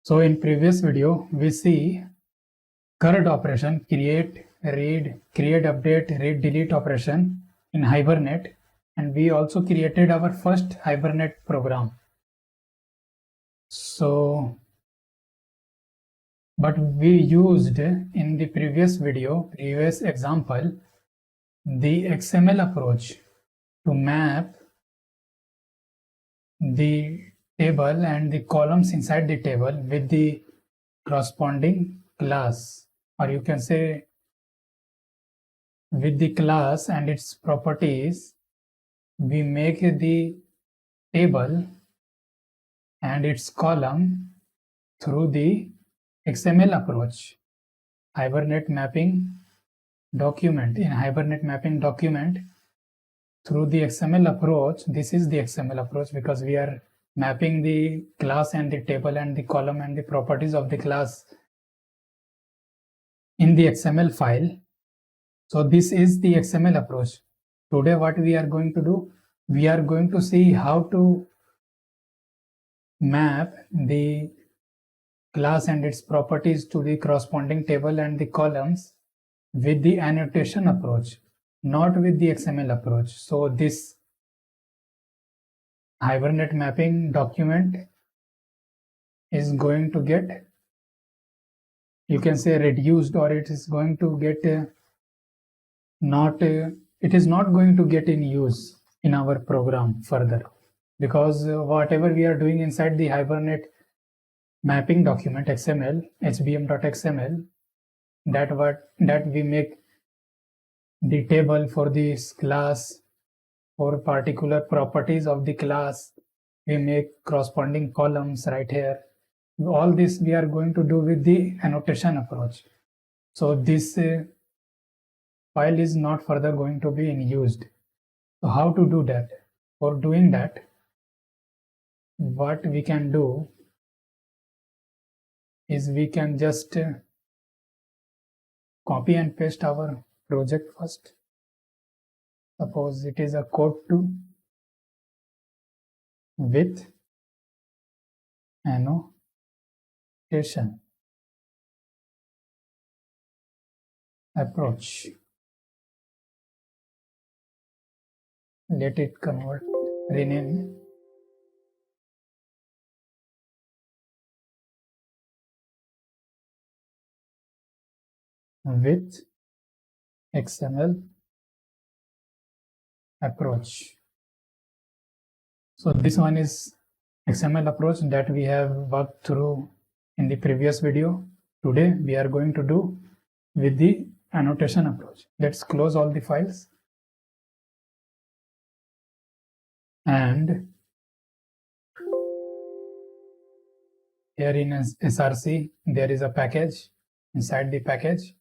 So in previous video, we see CURD operation, create, read, create, update, read, delete operation in Hibernate, and we also created our first Hibernate program. So, but we used in the previous example, the XML approach to map the table and the columns inside the table with the corresponding class, or you can say with the class and its properties. We make the table and its column through the XML approach. Hibernate mapping document. In Hibernate mapping document, through the XML approach, this is the XML approach because we are mapping the class and the table and the column and the properties of the class in the XML file. So this is the XML approach. Today what we are going to do, we are going to see how to map the class and its properties to the corresponding table and the columns with the annotation approach, not with the XML approach. So this Hibernate mapping document is going to get, you can say, reduced, or it is going to get it is not going to get in use in our program further, because whatever we are doing inside the Hibernate mapping document XML, hbm.xml, that we make the table for this class, for particular properties of the class, we make corresponding columns right here. All this we are going to do with the annotation approach. So this file is not further going to be in used. So how to do that? For doing that, what we can do is we can just copy and paste our project first. Suppose it is a code 2 with annotation approach. Let it convert, rename with XML approach. So this one is XML approach that we have worked through in the previous video. Today we are going to do with the annotation approach. Let's close all the files. And here in SRC, there is a package. Inside the package,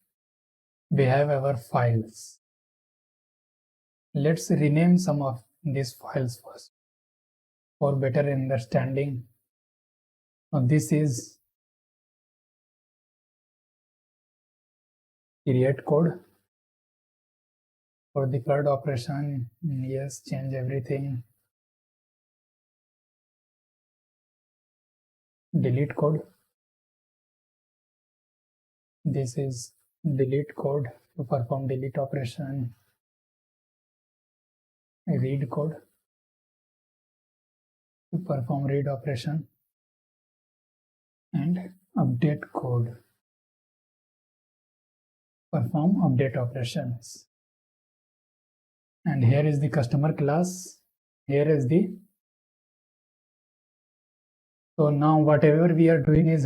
we have our files. Let's rename some of these files first for better understanding. Now this is create code for the CURD operation. Yes, change everything. Delete code. This is delete code to perform delete operation. Read code to perform read operation, and update code perform update operations. And here is the customer class. Here is the, so now whatever we are doing is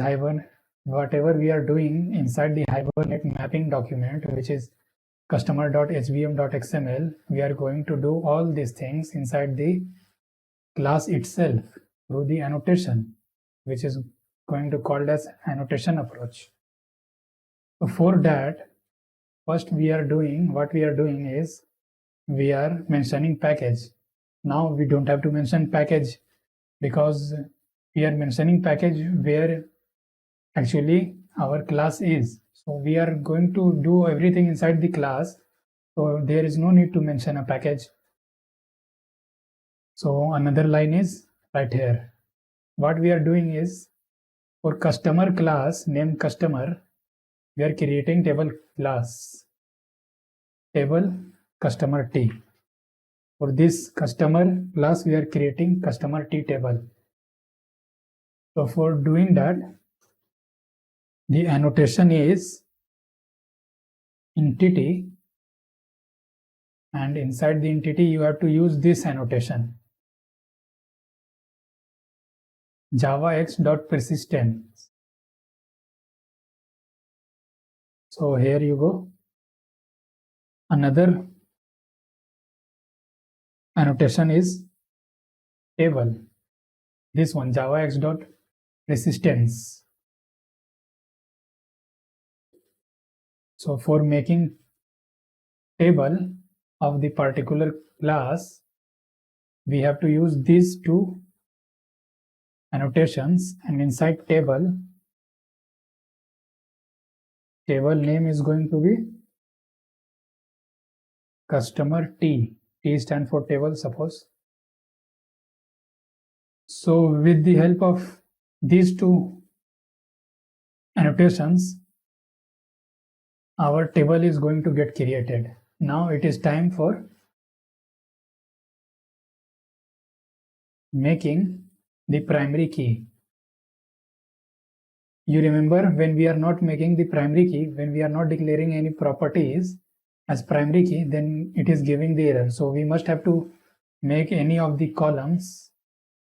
whatever we are doing inside the Hibernate mapping document, which is customer.hbm.xml, we are going to do all these things inside the class itself through the annotation, which is going to called as annotation approach. So for that, first what we are doing is we are mentioning package. Now we don't have to mention package because we are mentioning package where actually our class is. So we are going to do everything inside the class. So there is no need to mention a package. So another line is right here. What we are doing is For customer class, name customer, we are creating table class, table customer T. For this customer class, we are creating customer T table. So for doing that, the annotation is entity, and inside the entity you have to use this annotation, javax.persistence. So here you go. Another annotation is table. This one, javax.resistance. So for making table of the particular class, we have to use these two annotations, and inside table name is going to be customer T. T stands for table, suppose. So with the help of these two annotations, our table is going to get created. Now it is time for making the primary key. You remember, when we are not making the primary key, when we are not declaring any properties as primary key, then it is giving the error. So we must have to make any of the columns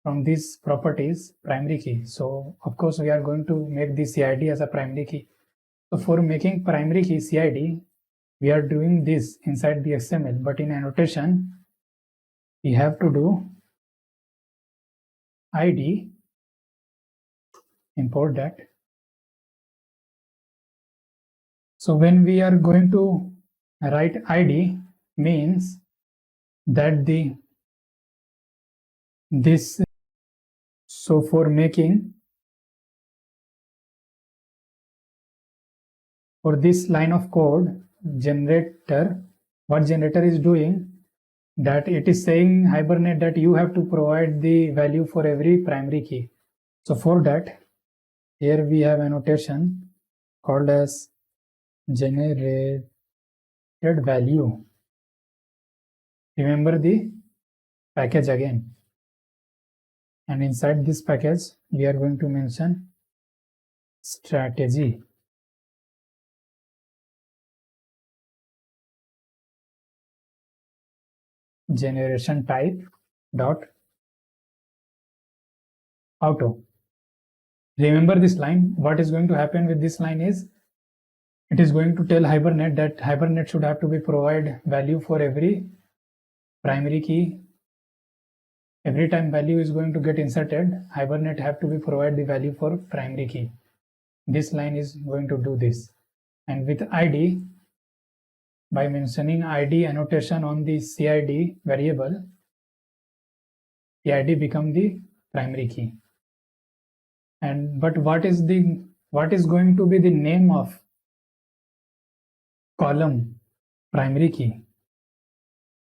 from these properties primary key. So of course we are going to make the CID as a primary key. So for making primary key CID, we are doing this inside the XML, but in annotation we have to do ID, import that. So when we are going to write ID, means that so for making, for this line of code, generator, what generator is doing, that it is saying Hibernate that you have to provide the value for every primary key. So for that, here we have annotation called as generated value. Remember the package again, and inside this package we are going to mention strategy. Generation type dot auto. Remember this line. What is going to happen with this line is, it is going to tell Hibernate that Hibernate should have to be provide value for every primary key. Every time value is going to get inserted, Hibernate have to be provide the value for primary key. This line is going to do this. And with ID, by mentioning ID annotation on the CID variable, the ID become the primary key. And but what is going to be the name of column primary key?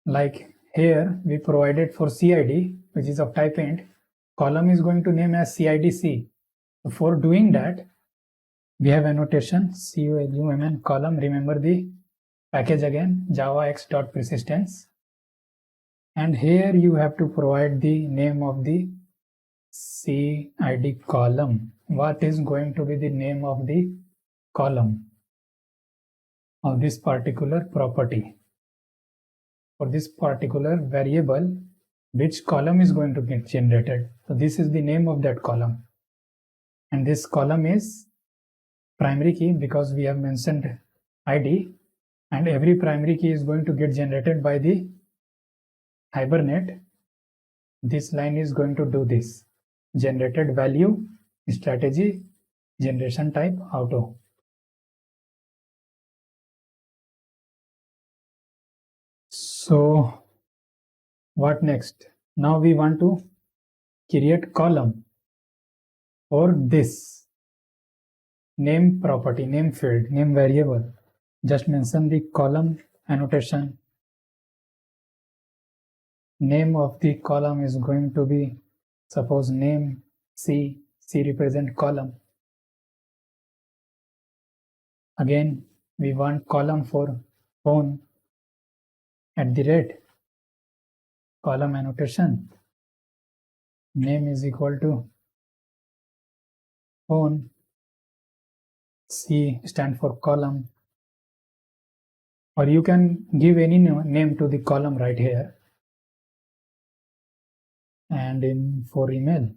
Like here we provided for CID, which is of type int, column is going to name as CIDC. So for doing that, we have annotation column column. Remember the package again, javax.persistence, and here you have to provide the name of the CID column. What is going to be the name of the column of this particular property? For this particular variable, which column is going to get generated? So this is the name of that column, and this column is primary key because we have mentioned ID, and every primary key is going to get generated by the Hibernate. This line is going to do this: generated value, strategy, generation type, auto. So what next? Now we want to create column for this name property, name field, name variable. Just mention the column annotation. Name of the column is going to be, suppose name C represent column. Again, we want column for phone @ column annotation. Name is equal to phone. C stand for column, or you can give any name to the column right here. And for email,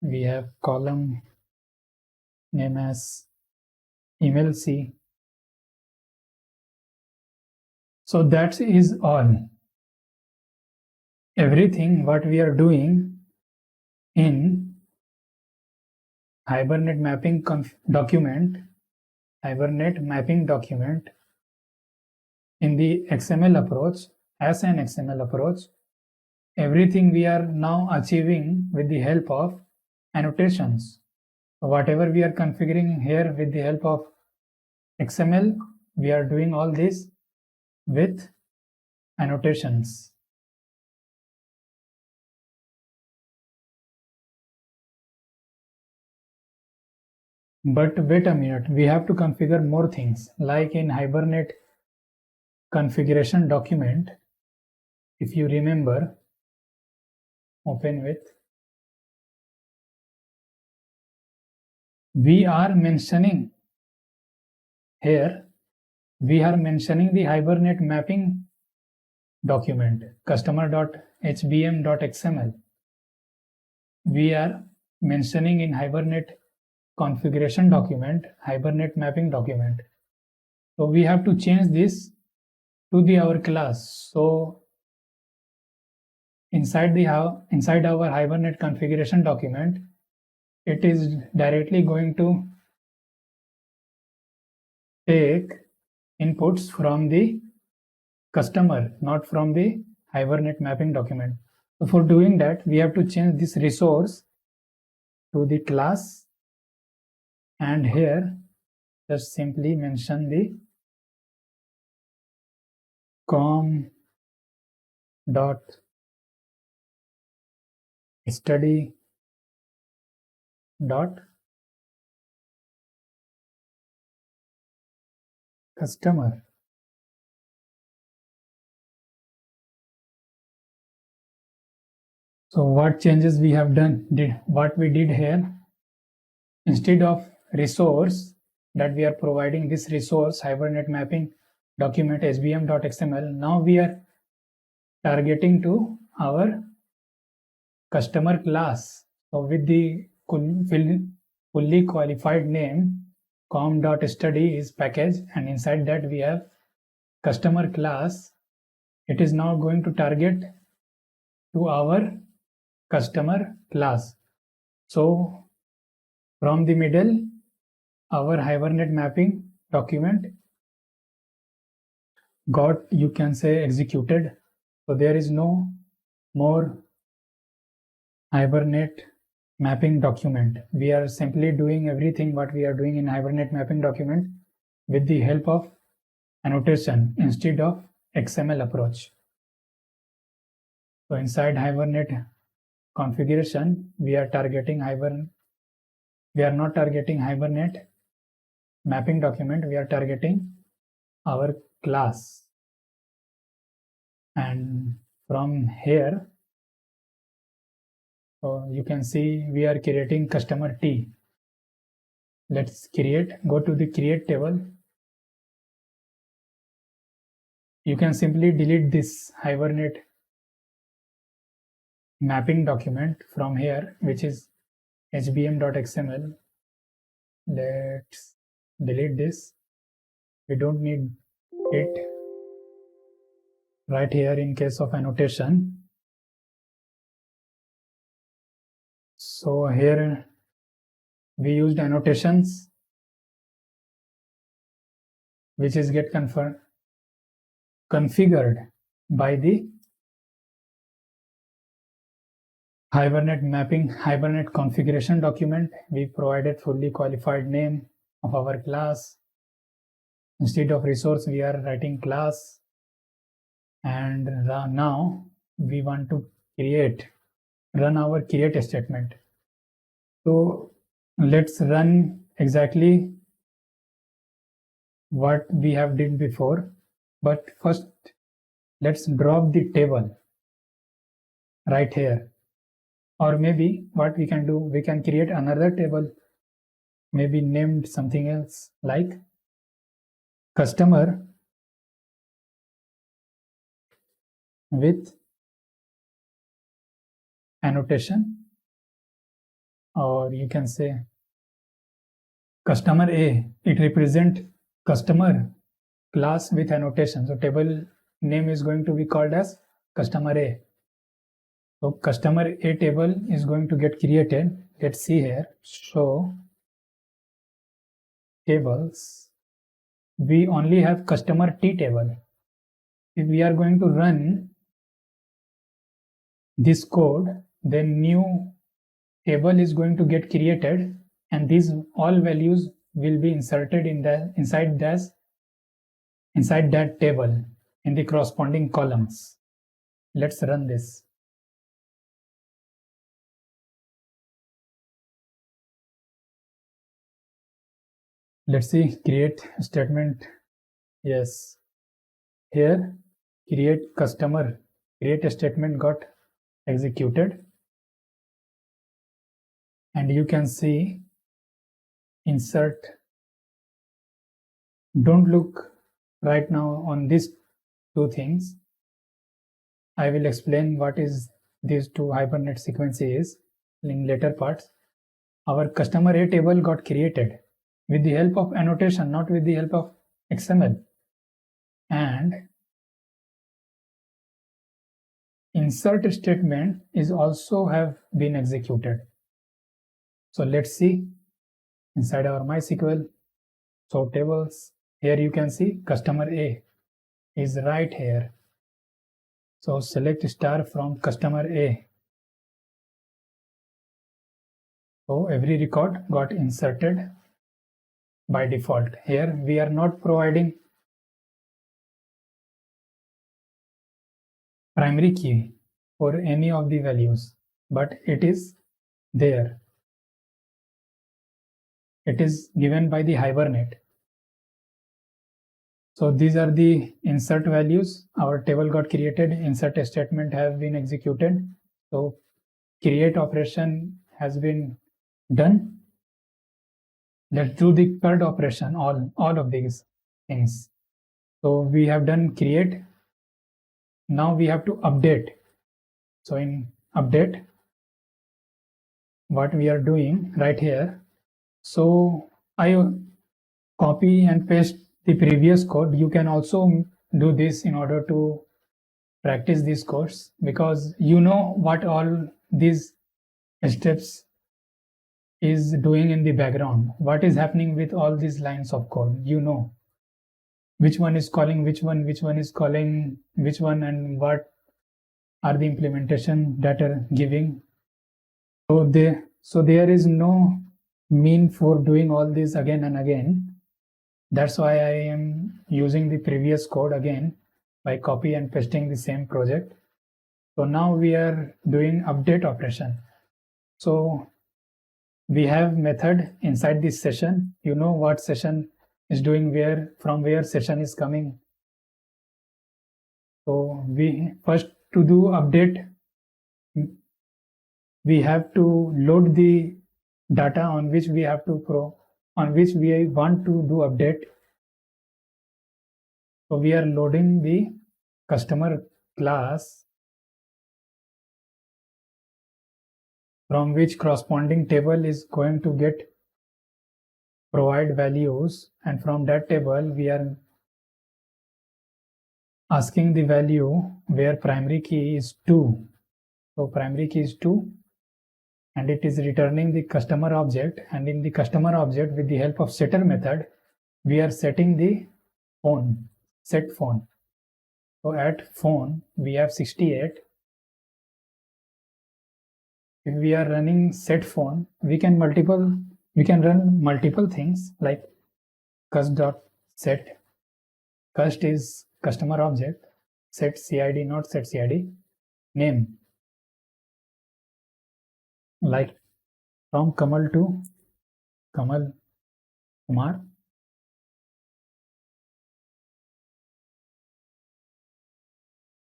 we have column name as email C. So that is all. Everything what we are doing in Hibernate mapping document in the XML approach, as an XML approach, everything we are now achieving with the help of annotations. So whatever we are configuring here with the help of XML, we are doing all this with annotations. But wait a minute, we have to configure more things. Like in Hibernate configuration document, if you remember, open with, we are mentioning here, we are mentioning the Hibernate mapping document, customer.hbm.xml. We are mentioning in Hibernate configuration document, Hibernate mapping document. So we have to change this to our class. So inside our Hibernate configuration document, it is directly going to take inputs from the customer, not from the Hibernate mapping document. So for doing that, we have to change this resource to the class, and here just simply mention the com dot study dot customer. So what changes we have done, what we did here, instead of resource that we are providing this resource Hibernate mapping document hbm.xml, now we are targeting to our customer class. So with the fully qualified name com.study is package, and inside that we have customer class. It is now going to target to our customer class. So from the middle, our Hibernate mapping document got, you can say, executed. So there is no more Hibernate mapping document. We are simply doing everything what we are doing in Hibernate mapping document with the help of annotation instead of XML approach. So inside Hibernate configuration, we are targeting we are not targeting Hibernate mapping document, we are targeting our class. And from here, so you can see we are creating customer T. Let's go to the create table. You can simply delete this Hibernate mapping document from here, which is hbm.xml. Let's delete this. We don't need it right here in case of annotation. So here we used annotations, which is get configured by the Hibernate configuration document. We provided fully qualified name of our class. Instead of resource, we are writing class. And now we want to run our create statement. So let's run exactly what we have did before, but first let's drop the table right here. Or maybe what we can do, we can create another table, maybe named something else like customer with annotation, or you can say customer A. It represent customer class with annotation. So table name is going to be called as customer A. So customer A table is going to get created. Let's see here. Show tables. We only have customer T table. If we are going to run this code, then new table is going to get created, and these all values will be inserted in the inside that table in the corresponding columns. Let's run this. Let's see, create statement. Yes, here create customer, create a statement got executed, and you can see insert. Don't look right now on these two things. I will explain what is these two Hibernate sequences in later parts. Our customer A table got created with the help of annotation, not with the help of XML. And insert statement is also have been executed. So let's see inside our MySQL. So tables, here you can see customer A is right here. So select star from customer A. So every record got inserted by default. Here we are not providing primary key for any of the values, but it is there. It is given by the Hibernate. So these are the insert values. Our table got created, insert statement have been executed. So create operation has been done. Let's do the CURD operation, all of these things. So we have done create. Now we have to update. So in update, what we are doing right here. So I copy and paste the previous code. You can also do this in order to practice this course, because you know what all these steps is doing in the background, what is happening with all these lines of code. You know which one is calling which one is calling which one, and what are the implementation that are giving. So there is no mean for doing all this again and again. That's why I am using the previous code again by copy and pasting the same project. So now we are doing update operation. So we have method inside this session. You know what session is doing where, from where session is coming. So we first, to do update, we have to load the data on which we have to on which we want to do update. So we are loading the customer class from which corresponding table is going to get provide values, and from that table we are asking the value where primary key is 2. So primary key is 2, and it is returning the customer object, and in the customer object with the help of setter method we are setting the phone, set phone. So at phone we have 68. If we are running set phone, we can run multiple things like cust.set. Cust is customer object, set CID, not set CID, name, like from Kamal to Kamal Kumar.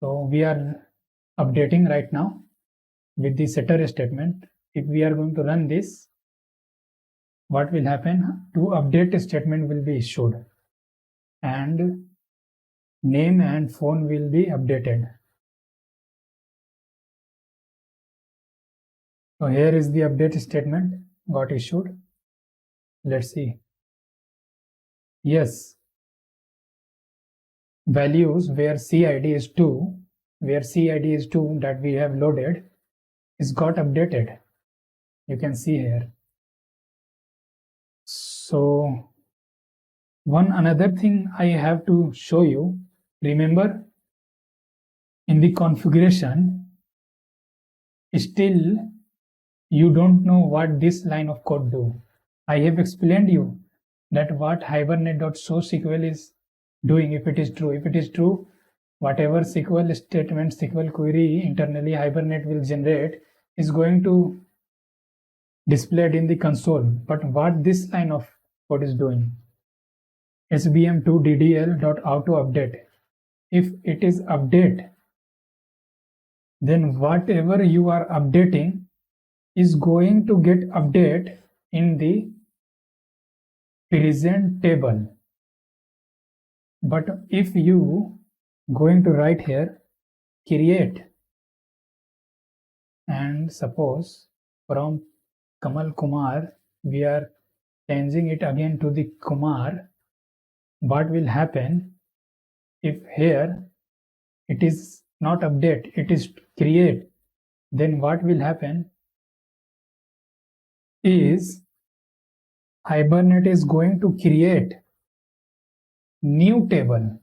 So we are updating right now with the setter statement. If we are going to run this, what will happen? To update statement will be issued and name and phone will be updated. So here is the update statement got issued. Let's see. Yes, values where CID is 2, that we have loaded is got updated. You can see here. So one another thing I have to show you. Remember, in the configuration, still you don't know what this line of code do. I have explained you that what hibernate.showSQL is doing. If it is true, whatever SQL statement, SQL query internally Hibernate will generate is going to displayed in the console. But what this line of code is doing, sbm2ddl.auto-update. If it is update, then whatever you are updating is going to get update in the present table. But if you going to write here create and suppose from Kamal Kumar we are changing it again to the Kumar, what will happen if here it is not update, it is create, then what will happen is Hibernate is going to create new table.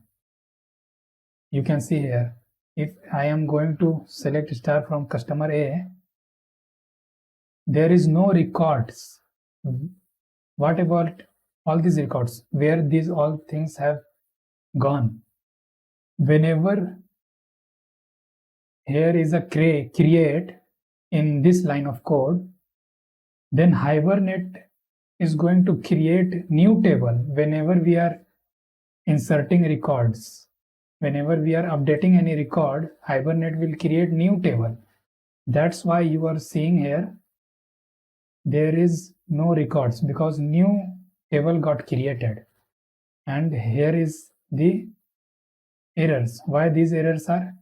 You can see here, if I am going to select star from customer A, there is no records. What about all these records? Where these all things have gone? Whenever here is a create in this line of code, then Hibernate is going to create new table whenever we are inserting records. Whenever we are updating any record, Hibernate will create new table. That's why you are seeing here there is no records because new table got created. And here is the errors. Why these errors are?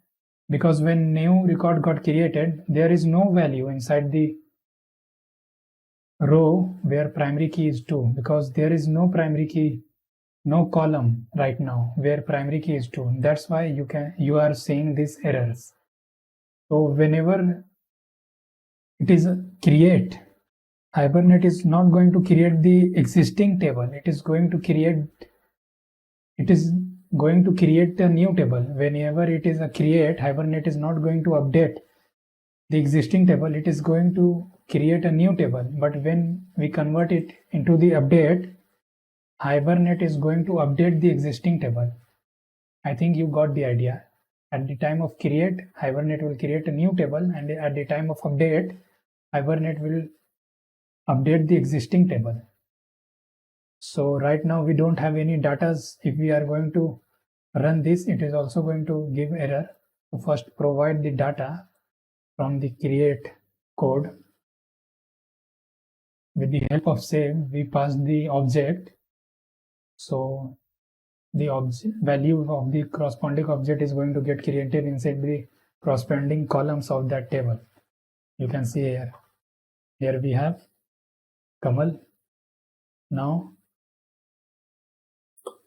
Because when new record got created, there is no value inside the row where primary key is 2 because there is no primary key, no column right now where primary key is 2. That's why you are seeing these errors. So whenever it is create, Hibernate is not going to create the existing table. It is going to create a new table. Whenever it is a create, Hibernate is not going to update the existing table. It is going to create a new table. But when we convert it into the update, Hibernate is going to update the existing table. I think you got the idea. At the time of create, Hibernate will create a new table, and at the time of update, Hibernate will update the existing table. So right now we don't have any data. If we are going to run this, it is also going to give error. So first provide the data from the create code. With the help of save, we pass the object. So the value of the corresponding object is going to get created inside the corresponding columns of that table. You can see here. Here we have Kamal. Now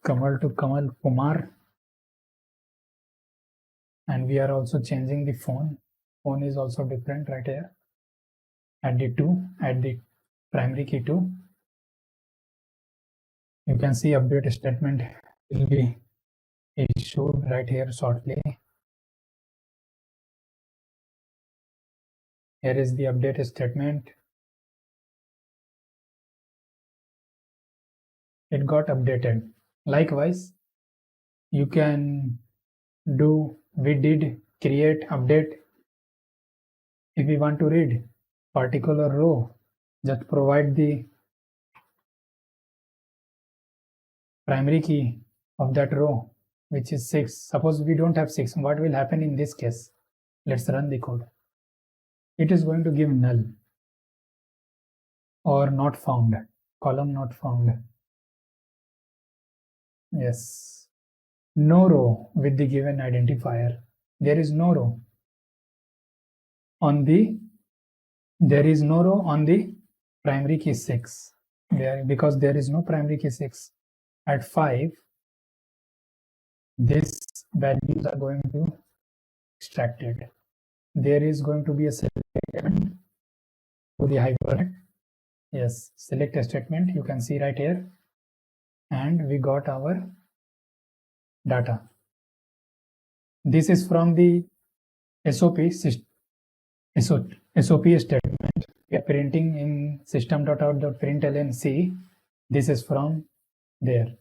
Kamal to Kamal Kumar. And we are also changing the phone. Phone is also different right here. Add the primary key 2. You can see update statement will be issued right here shortly. Here is the update statement. It got updated. Likewise, you can do we did create update. If we want to read particular row, just provide the primary key of that row which is 6. Suppose we don't have 6. What will happen in this case? Let's run the code. It is going to give null or not found, column not found. Yes, no row with the given identifier. There is no row on the primary key 6 there, because there is no primary key 6. At 5, these values are going to be extracted. There is going to be a select statement to the Hibernate. Yes, select a statement, you can see right here, and we got our data. This is from the SOP statement. We are printing in system.out.println C. This is from there.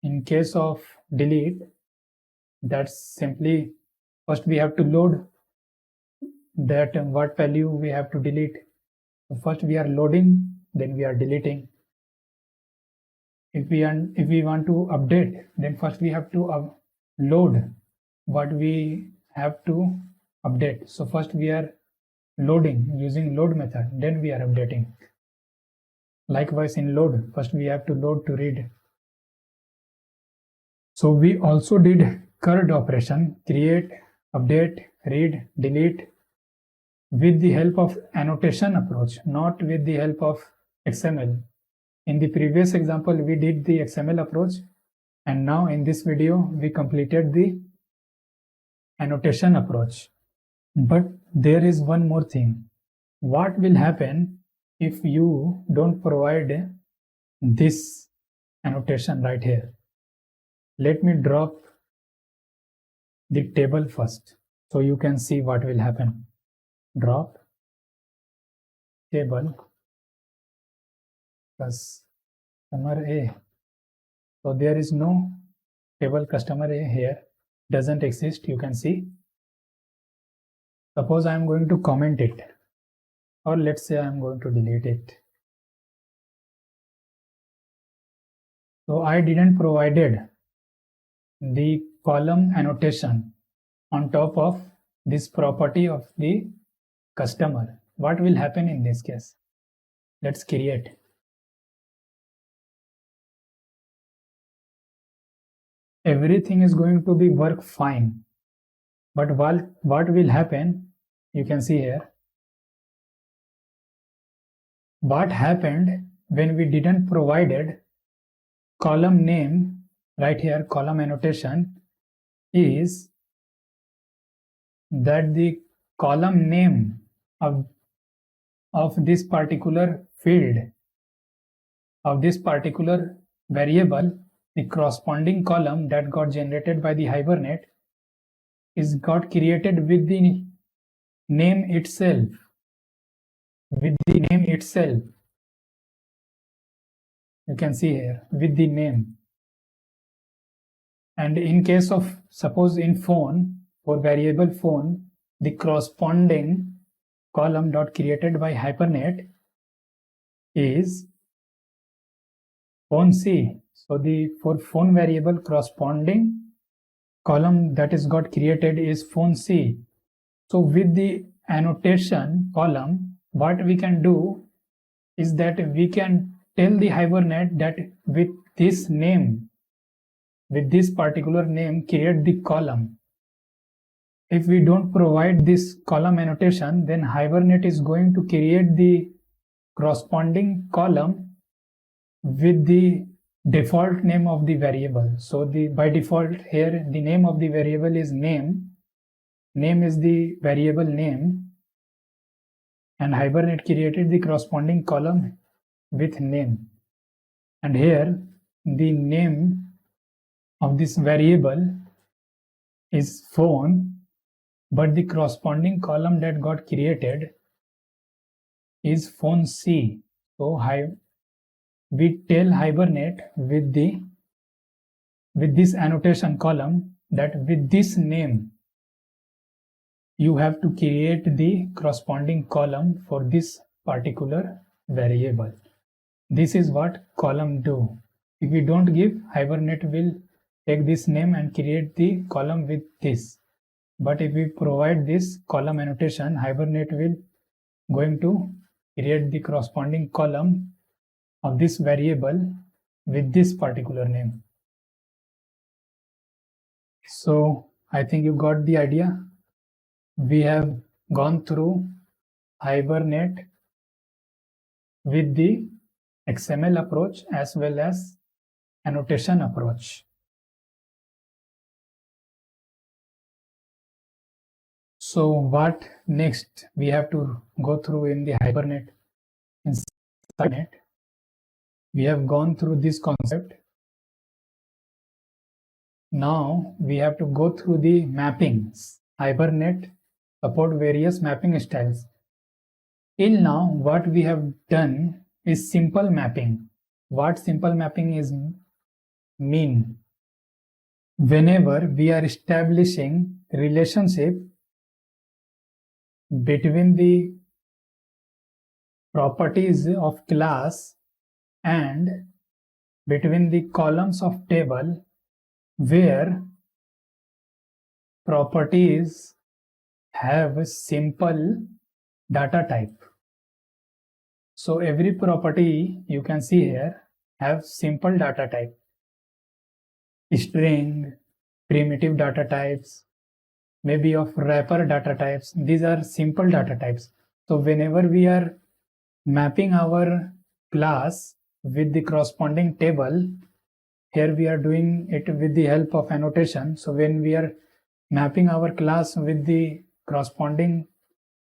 In case of delete, that's simply first we have to load that what value we have to delete. So first we are loading, then we are deleting. If we want to update, then first we have to load what we have to update. So first we are loading using load method, then we are updating. Likewise in load, first we have to load to read. So we also did CURD operation, create, update, read, delete, with the help of annotation approach, not with the help of XML. In the previous example, we did the XML approach, and now in this video, we completed the annotation approach. But there is one more thing. What will happen if you don't provide this annotation right here? Let me drop the table first, so you can see what will happen. Drop table plus customer A. So there is no table customer A here, doesn't exist, you can see. Suppose I am going to comment it, or let's say I am going to delete it. So I didn't provided the column annotation on top of this property of the customer. What will happen in this case? Let's create. Everything is going to be work fine, but what will happen, you can see here, what happened when we didn't provided column name right here, column annotation, is that the column name of this particular field, of this particular variable, the corresponding column that got generated by the Hibernate is got created with the name itself. With the name itself. You can see here, with the name. And in case of, suppose in phone, for variable phone, the corresponding column dot created by Hibernate is phone C. So the for phone variable corresponding column that is got created is phone C. So with the annotation column, what we can do is that we can tell the Hibernate that with this name, with this particular name, create the column. If we don't provide this column annotation, then Hibernate is going to create the corresponding column with the default name of the variable. So by default here, the name of the variable is name. Name is the variable name, and Hibernate created the corresponding column with name. And here the name of this variable is phone, but the corresponding column that got created is phone C. So we tell Hibernate with this annotation column that with this name you have to create the corresponding column for this particular variable. This is what column do. If we don't give, Hibernate will take this name and create the column with this. But if we provide this column annotation, Hibernate will going to create the corresponding column of this variable with this particular name. So I think you got the idea. We have gone through Hibernate with the XML approach as well as annotation approach. So what next we have to go through in the Hibernate? In Hibernate, we have gone through this concept. Now we have to go through the mappings. Hibernate support various mapping styles. Till now, what we have done is simple mapping. What simple mapping is mean? Whenever we are establishing relationship between the properties of class and between the columns of table where properties have a simple data type. So every property you can see here have simple data type. String, primitive data types, maybe of wrapper data types. These are simple data types. So whenever we are mapping our class with the corresponding table, here we are doing it with the help of annotation. So when we are mapping our class with the corresponding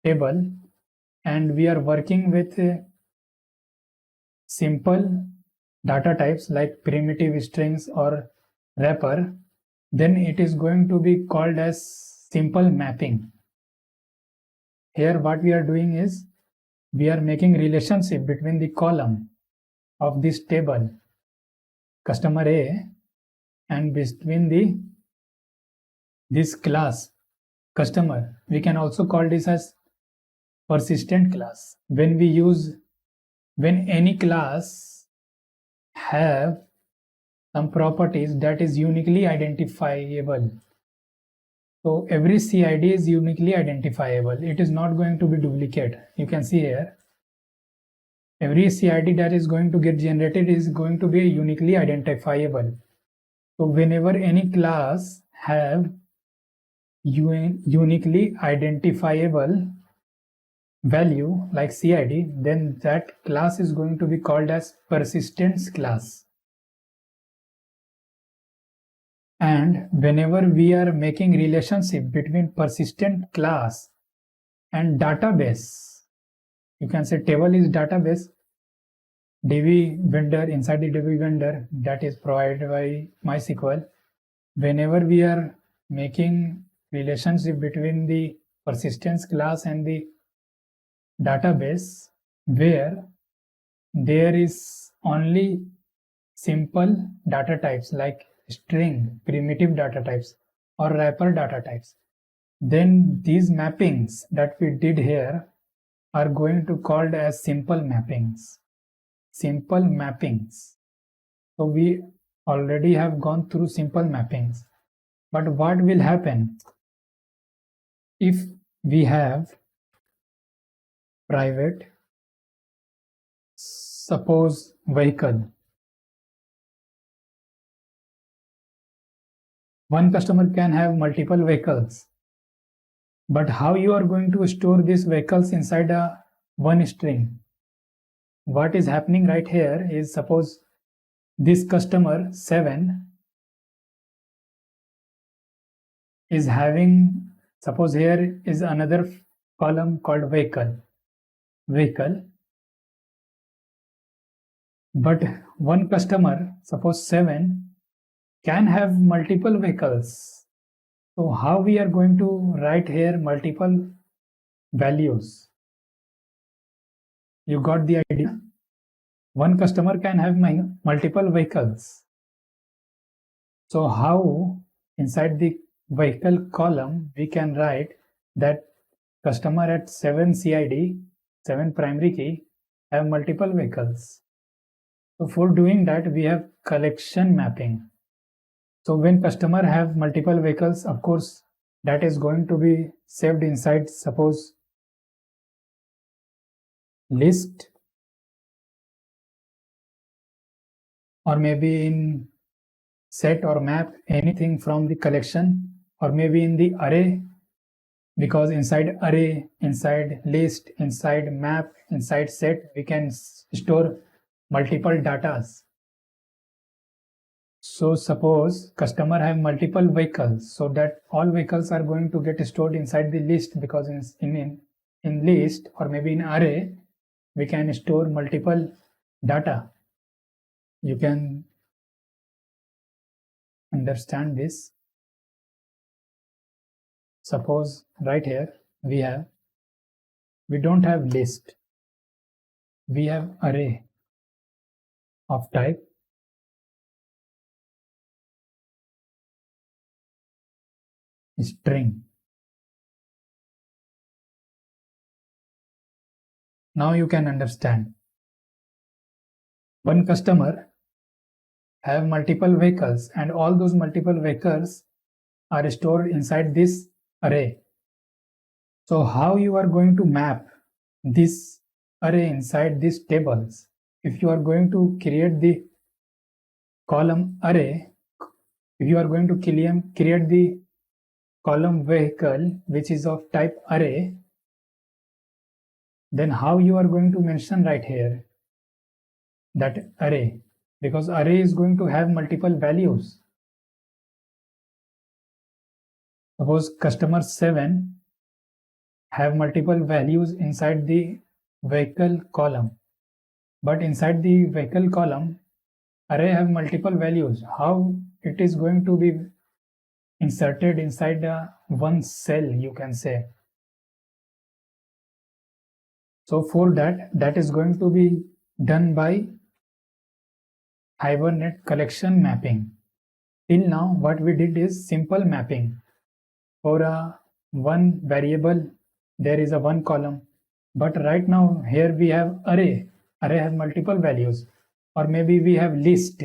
table and we are working with simple data types like primitive strings or wrapper, then it is going to be called as simple mapping. Here what we are doing is we are making relationship between the column of this table customer A and between this class customer. We can also call this as persistent class. When any class have some properties that is uniquely identifiable. So every CID is uniquely identifiable. It is not going to be duplicate. You can see here, every CID that is going to get generated is going to be uniquely identifiable. So whenever any class have uniquely identifiable value like CID, then that class is going to be called as persistence class. And whenever we are making relationship between persistent class and database, you can say table is database, DB vendor, inside the DB vendor that is provided by MySQL. Whenever we are making relationship between the persistence class and the database where there is only simple data types like string, primitive data types or wrapper data types, then these mappings that we did here are going to called as simple mappings. Simple mappings. So we already have gone through simple mappings. But what will happen if we have private, suppose vehicle? One customer can have multiple vehicles, but how you are going to store these vehicles inside a one string? What is happening right here is, suppose this customer 7 is having, suppose here is another column called vehicle, but one customer, suppose 7, can have multiple vehicles. So how we are going to write here multiple values? You got the idea? One customer can have multiple vehicles. So how inside the vehicle column we can write that customer at 7 CID, 7 primary key have multiple vehicles? So for doing that, we have collection mapping. So when customer have multiple vehicles, of course, that is going to be saved inside, suppose, list, or maybe in set or map, anything from the collection, or maybe in the array, because inside array, inside list, inside map, inside set, we can store multiple datas. So suppose customer have multiple vehicles, so that all vehicles are going to get stored inside the list, because in list or maybe in array, we can store multiple data. You can understand this. Suppose right here we don't have list, we have array of type string. Now you can understand. One customer have multiple vehicles, and all those multiple vehicles are stored inside this array. So how you are going to map this array inside these tables? If you are going to create the column array, if you are going to create the column vehicle which is of type array, then how you are going to mention right here that array? Because array is going to have multiple values. Suppose customer 7 have multiple values inside the vehicle column, but inside the vehicle column array have multiple values. How it is going to be inserted inside one cell, you can say? So for that is going to be done by Hibernate collection mapping. Till now what we did is simple mapping. For a one variable there is a one column, but right now here we have array have multiple values, or maybe we have list,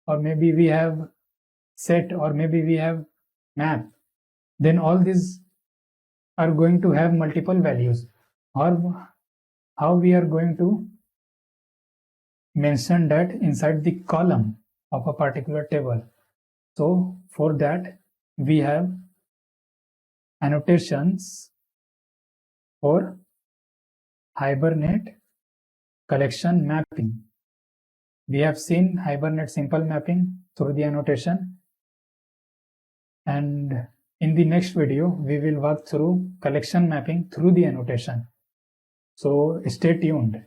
or maybe we have set, or maybe we have map. Then all these are going to have multiple values. Or how we are going to mention that inside the column of a particular table? So for that we have annotations for Hibernate collection mapping. We have seen Hibernate simple mapping through the annotation, and in the next video we will work through collection mapping through the annotation. So stay tuned.